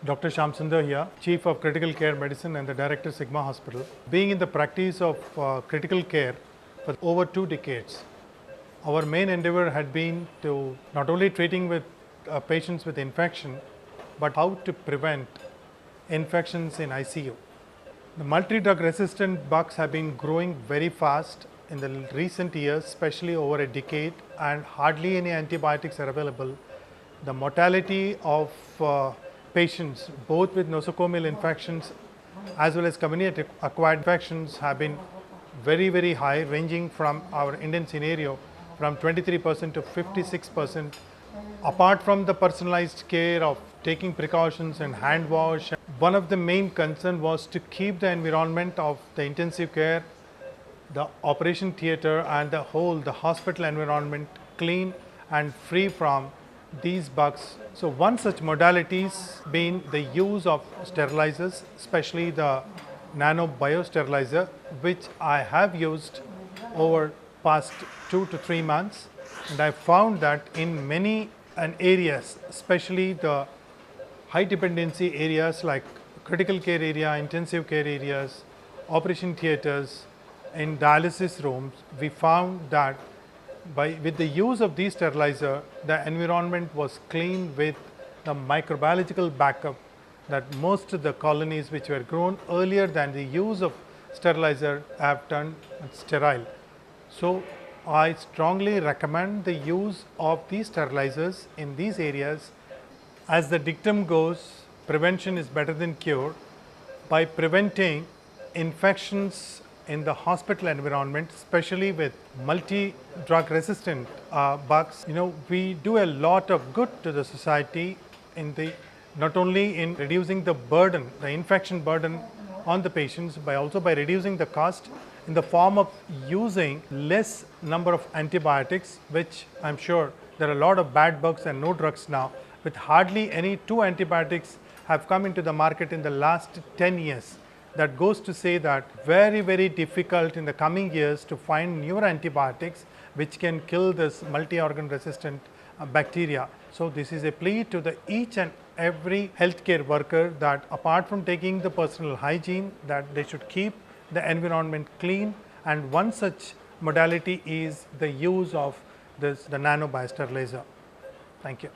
Dr. Shamsundar here, Chief of Critical Care Medicine and the Director Sigma Hospital. Being in the practice of critical care for over 2 decades, our main endeavor had been to not only treating with patients with infection, but how to prevent infections in ICU. The multi-drug resistant bugs have been growing very fast in the recent years, especially over a decade, and hardly any antibiotics are available. The mortality of patients both with nosocomial infections as well as community acquired infections have been very high, ranging from our Indian scenario from 23% to 56%. Apart from the personalized care of taking precautions and hand wash, one of the main concern was to keep the environment of the intensive care, the operation theatre and the hospital environment clean and free from these bugs. So one such modalities being the use of sterilizers, especially the nano biosterilizer, which I have used over past 2 to 3 months, and I found that in many areas, especially the high dependency areas like critical care area, intensive care areas, operation theatres, in dialysis rooms, we found that with the use of these sterilizer, the environment was clean with the microbiological backup that most of the colonies which were grown earlier than the use of sterilizer have turned sterile. So I strongly recommend the use of these sterilizers in these areas. As the dictum goes, prevention is better than cure. By preventing infections in the hospital environment, especially with multi-drug resistant bugs, we do a lot of good to the society not only in reducing the burden, the infection burden on the patients, but also by reducing the cost in the form of using less number of antibiotics, which I'm sure there are a lot of bad bugs and no drugs now, with hardly any 2 antibiotics have come into the market in the last 10 years. That goes to say that very difficult in the coming years to find newer antibiotics which can kill this multi-organ resistant bacteria. So this is a plea to each and every healthcare worker that apart from taking the personal hygiene, that they should keep the environment clean, and one such modality is the use of the nano biosterilizer. Thank you.